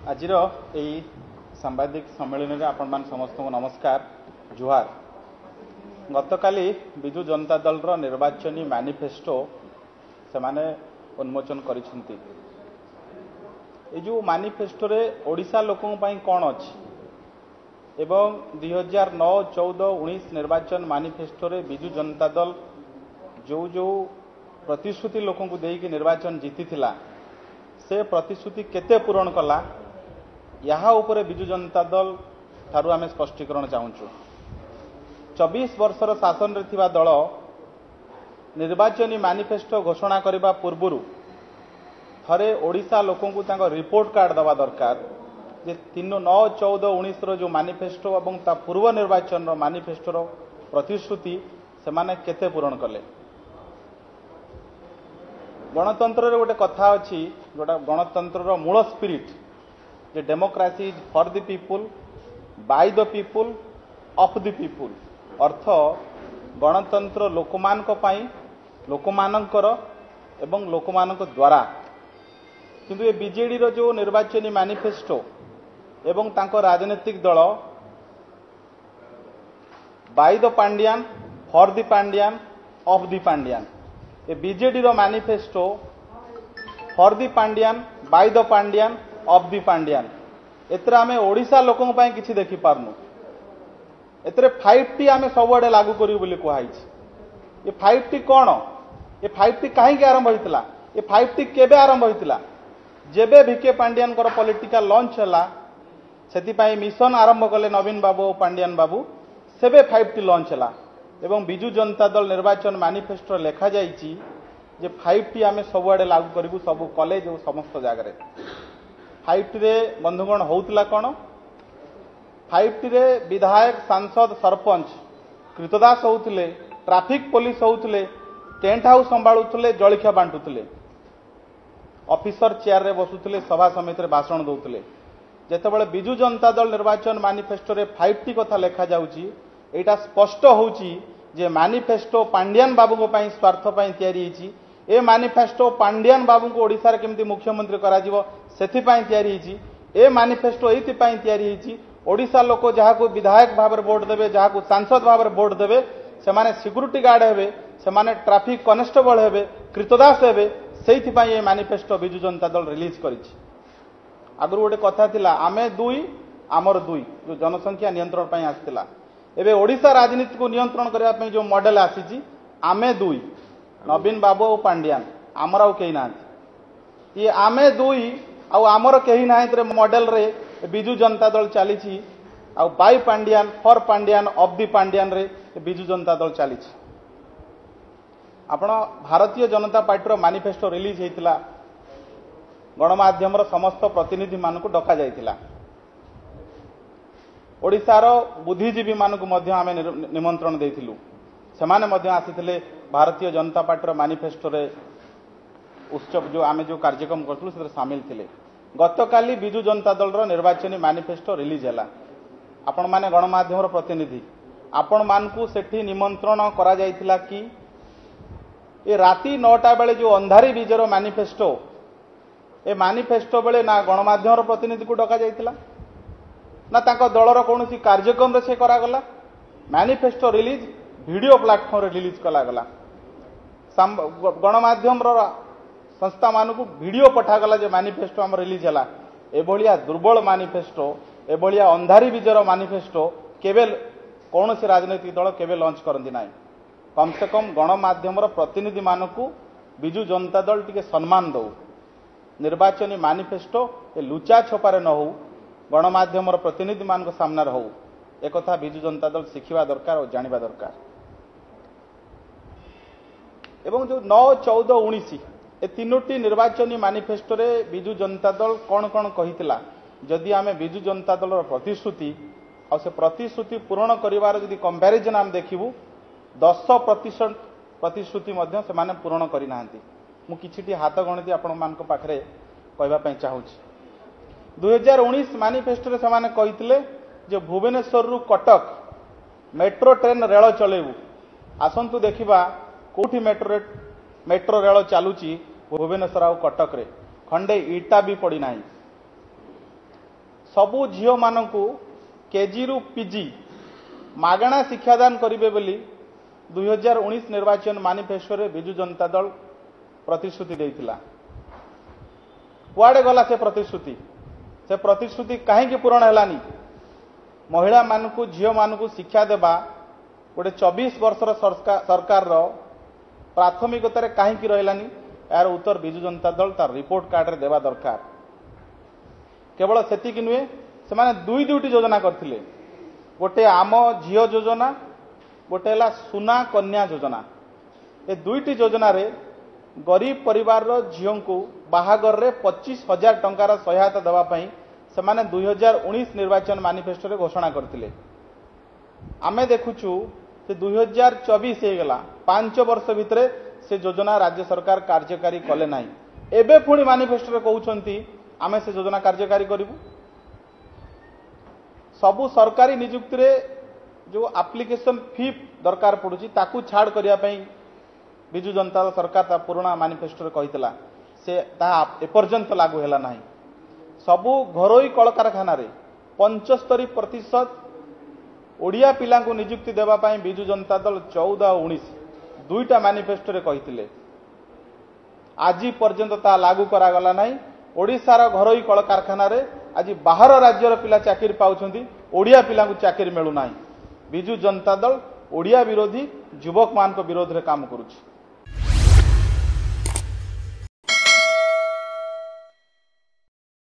आज सांबादिक सम्मेलन में आपण समस्त को नमस्कार जुहार। गतकाली विजु जनता दल निर्वाचनी मैनिफेस्टो से माने उन्मोचन करिसेंती। ए जो मैनिफेस्टो रे ओडिशा लोकों पई कोन अछि एवं 2009, 14, 19 निर्वाचन मैनिफेस्टो रे विजु जनता दल जो जो प्रतिश्रुति लोकों को देकी निर्वाचन जीती थिला से प्रतिश्रुति केते पूरण कला यहाँ उपरे विजु जनता दल ठारू आमे स्पष्टीकरण चाहूँ। 24 वर्षर शासन रे थिबा दल निर्वाचनी मैनिफेस्टो घोषणा करने पूर्व थरे ओडिशा लोकों को तांको रिपोर्ट कार्ड दवा दरकार जे 3, 9, 14, 19 रो जो मैनिफेस्टो एवं ता पूर्व निर्वाचन रो मैनिफेस्टो रो प्रतिश्रुति से माने केते पूरण कले। गणतंत्र रे गोटे कथा अछि जोटा गणतंत्र रो मूल स्पिरिट जे democracy is for the people, by the people, of the people. अर्थ गणतंत्र लोकमानक पई, लोकमानकर एवं लोकमानक द्वारा। किंतु ये बीजेडी रो जो निर्वाचनी मैनिफेस्टो एवं तांको राजनीतिक दल by the Pandian, for the Pandian, of the Pandian. ये बीजेडी रो manifesto for the Pandian, by the Pandian, of the Pandian. एतरा आमे ओडिशा लोकों पई किछि देखि पारनु। एतरे 5T आमे सबआडे लागू करियो बोली कहै छी। ये 5T कोन? ये 5T काहे के आरंभ होइतला? ये 5T केबे आरंभ होइतला? जेबे भिके पांड्यान कर पॉलिटिकल लॉन्च हला सेति पई मिशन आरंभ कले नवीन बाबू और पांड्यान बाबू सेबे 5T लॉन्च हला एवं बिजु जनता दल निर्वाचन मैनिफेस्टो लेखा जाइछि जे 5T आमे सबआडे लागू करिबु सब कॉलेज और समस्त जगह रे। 5T रे बंधुगण होउतला कोन? 5T रे विधायक, सांसद, सरपंच कृतदास होउतले, ट्रैफिक पुलिस होउतले, टेंट हाउस संभाळुतले, जळखिया बांटुतले, ऑफिसर चेयर रे बसुतले, सभा समिति रे भाषण दउतले। जेतेबेले बिजु जनता दल निर्वाचन मैनिफेस्टो रे 5T कथा लेखा जाउची एटा स्पष्ट होउची जे मैनिफेस्टो पांड्यान बाबू को पई स्वार्थ पई तयारी हिची। ए मैनिफेस्टो पांड्यान बाबू को ओडिसा रे केमती मुख्यमंत्री करा जिवो सेथि पई तयारी हिची। ए मैनिफेस्टो एथि पई तयारी हिची ओडिशा लोक जहा को विधायक भाव रे वोट देबे, जहा को सांसद भाव रे वोट देबे, से माने सिक्युरिटी गार्ड हेबे, से माने ट्रैफिक कांस्टेबल हेबे, कृतदास हेबे। सेथि पई ए मैनिफेस्टो बिजु जनता दल रिलीज करिछि। आगु गोटे कथा थिला आमे दुई आमर दुई जो जनसंख्या नियंत्रण पई आस्तिला। एबे ओडिशा राजनीति को नियंत्रण करबा पई जो मॉडल आसीछि आमे दुई, नवीन बाबू और पांड्यान, आमर आउ केही नांति। ये आमे दुई आउ आमर केही नांति रे मॉडल रे बिजु जनता दल चलीछि। आउ by Pandian, for Pandian, of the Pandian रे बिजु जनता दल चलीछि। आपण भारतीय जनता पार्टी रो मैनिफेस्टो रिलीज हेतिला, गणमाध्यम रो समस्त प्रतिनिधि मानकु डका जायतिला। ओडिशार बुद्धिजीवी मानकु मध्य आमे निमंत्रण देथिलु। सेमाने मध्य आसीथिले भारतीय जनता पार्टी रो मैनिफेस्टो रे उत्सव जो आमे जो कार्यक्रम करथुलु से शामिल थिले। गतकाली बिजु जनता दल रो निर्वाचनी मैनिफेस्टो रिलीज हैला। आपण माने गणमाध्यम रो प्रतिनिधि आपण मानकु सेठी निमंत्रण करा जायतिला कि ए राती 9टा बेले जो अंधारी बीजर मैनिफेस्टो ए मैनिफेस्टो बेले ना गणमाध्यम रो प्रतिनिधि को डका जायतिला ना तांको दलर कोनोसी कार्यक्रम रे से करा गला। मैनिफेस्टो रिलीज वीडियो प्लेटफॉर्म रे रिलीज कला गला। गणमाध्यम रो संस्था मानकु वीडियो पठा गला जे मैनिफेस्टो हम रिलीज हला। एभलिया दुर्बल मैनिफेस्टो, एभलिया अंधारी बीजर मैनिफेस्टो केबे कोनोसी राजनीतिक दल केबे लॉन्च करंदी नाही। कम से कम गणमाध्यम रो प्रतिनिधि मानकु बिजु जनता दल टिके सम्मान दो। निर्वाचनी मैनिफेस्टो ए लुचा छपारे न हो, गणमाध्यम रो प्रतिनिधि मान सामने हो। एक कथा बिजु जनता दल शिखिबा दरकार और जानिबा दरकार। एवं जो 9, 14, 19 ए तीनोटी निर्वाचनी मैनिफेस्टो रे बिजु जनता दल कौन कौन कहितला जदि आमे बिजु जनता दल रो प्रतिश्रुति और से प्रतिश्रुति पूर्ण करिवार जदि कंपैरिजन आम देखिबु 10% प्रतिश्रुति मध्य से माने पूर्ण करि नाहंती। मु किछिटी हाथ गणित आपण मानक पाखरे कहबा पई चाहूछि। 2019 मैनिफेस्टो रे समाने कहितले जे भुवनेश्वर रु कटक मेट्रो ट्रेन रेल चलेबु। आसंतु देखिबा कोठी मेट्रो रेल चालुची भुवनेश्वर आउ कटक रे खंडे इटा भी पड़ी नाही। सबु झील मानू केजी रु पीजी मागणा शिक्षादान करेंगे बोली 2019 निर्वाचन मैनिफेस्टो रे बिजु जनता दल प्रतिश्रुति देइथिला। कुआडे गला से प्रतिश्रुति कहीं पूरण हैलानी। महिला मानू झील मानू शिक्षा देबा गोटे 24 वर्षर सरकार प्राथमिकतार कहीं रहिलानी यार उत्तर बिजु जनता दल तार रिपोर्ट कार्ड रे देवा दरकार। केवल सेतिक नुहे से माने दुईटी योजना करथिले, गोटे आम झील योजना गोटे है सुना कन्या योजना। ए दुईटी योजना रे गरीब परिवार झील को बाहागर रे 25,000 टंकार सहायता देवाई से माने 2019 निर्वाचन मैनिफेस्टो रे घोषणा करथिले। आमे देखुचु से 2024 हो गला 5 वर्ष भितरे से योजना राज्य सरकार कार्यकारी कले नाही। एबे पुणी मैनिफेस्टो रे कहउछंती आमे से योजना कार्यकारी करिबु। सबु सरकारी नियुक्ति रे जो एप्लिकेशन फी दरकार पड़ुची ताकू छाड़ करिया पई बिजु जनता सरकार ता पुराना मैनिफेस्टो रे कहितला से ता एपर्यंत लागू हैला नाही। सबु घरोई कल कारखाना रे 75% ओडिया पिला को नियुक्ति देवा पाई बिजु जनता दल 14 और 19 दुईटा मैनिफेस्टो रे कहितले। आज पर्यंत ता लागू करागला नाही। ओडिशार घरोई कल कारखाना रे आज बाहर राज्यर पिला चाकरी पाउछंती, ओडिया पिला को चाकरी मिलू नाही। बिजु जनता दल ओडिया विरोधी युवक मान विरोध रे काम करुछि।